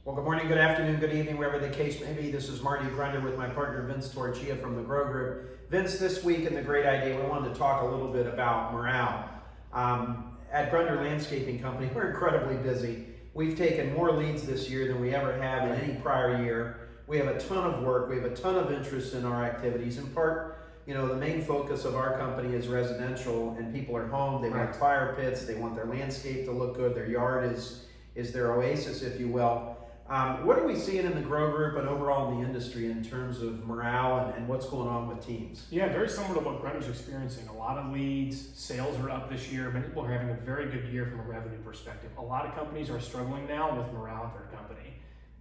Well, good morning, good afternoon, good evening, wherever the case may be. This is Marty Grunder with my partner Vince Torchia from the Grow Group. Vince, this week in The Great Idea, we wanted to talk a little bit about morale. At Grunder Landscaping Company, we're incredibly busy. We've taken more leads this year than we ever have in any prior year. We have a ton of work. We have a ton of interest in our activities. In part, the main focus of our company is residential, and people are home. They want fire pits. They want their landscape to look good. Their yard is their oasis, if you will. What are we seeing in the Grow Group and overall in the industry in terms of morale and what's going on with teams? Yeah, very similar to what Grunder's experiencing. A lot of leads, sales are up this year. Many people are having a very good year from a revenue perspective. A lot of companies are struggling now with morale at their company.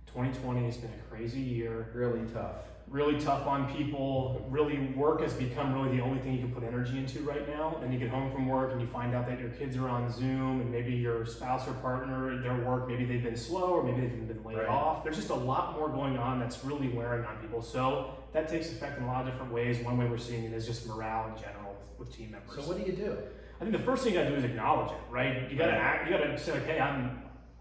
2020 has been a crazy year. Really tough. Really tough on people. Really, work has become really the only thing you can put energy into right now. Then you get home from work and you find out that your kids are on Zoom, and maybe your spouse or partner, their work, maybe they've been slow or maybe they've been laid off. There's just a lot more going on that's really wearing on people. So that takes effect in a lot of different ways. One way we're seeing it is just morale in general with team members. So what do you do? I think the first thing you gotta do is acknowledge it, right? You gotta act, you gotta say, like, hey,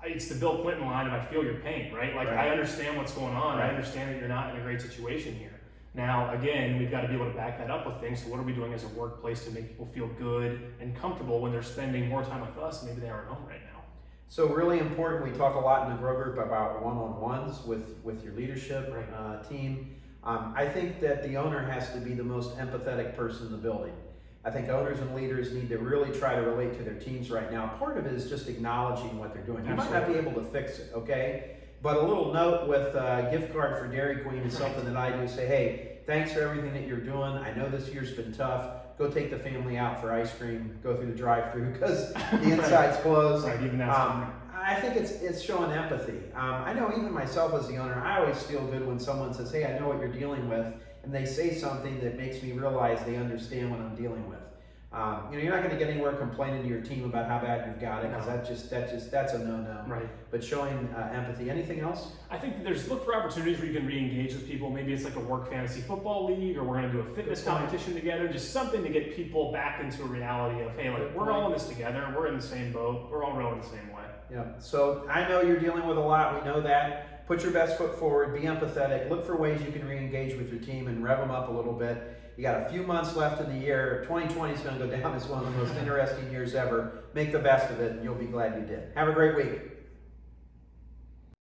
it's the Bill Clinton line, and I feel your pain, right? Like, I understand what's going on. I understand that you're not in a great situation here. Now, again, we've got to be able to back that up with things. So what are we doing as a workplace to make people feel good and comfortable when they're spending more time with us? Maybe they aren't home right now. So really important, we talk a lot in the Grow Group about one-on-ones with your leadership team. I think that the owner has to be the most empathetic person in the building. I think owners and leaders need to really try to relate to their teams right now. Part of it is just acknowledging what they're doing. You might not be able to fix it, okay? But a little note with a gift card for Dairy Queen is something that I do. Say, hey, thanks for everything that you're doing. I know this year's been tough. Go take the family out for ice cream. Go through the drive-thru because the inside's closed. I think it's showing empathy. I know even myself as the owner, I always feel good when someone says, hey, I know what you're dealing with, and they say something that makes me realize they understand what I'm dealing with. You're not going to get anywhere complaining to your team about how bad you've got it, because that's a no-no. Right. But showing empathy. Anything else? I think look for opportunities where you can re-engage with people. Maybe it's like a work fantasy football league, or we're going to do a fitness competition together. Just something to get people back into a reality of, hey, look, we're all in this together. We're in the same boat. We're all rowing the same way. Yeah. So I know you're dealing with a lot. We know that. Put your best foot forward. Be empathetic. Look for ways you can re-engage with your team and rev them up a little bit. You got a few months left in the year. 2020 is going to go down as one of the most interesting years ever. Make the best of it, and you'll be glad you did. Have a great week.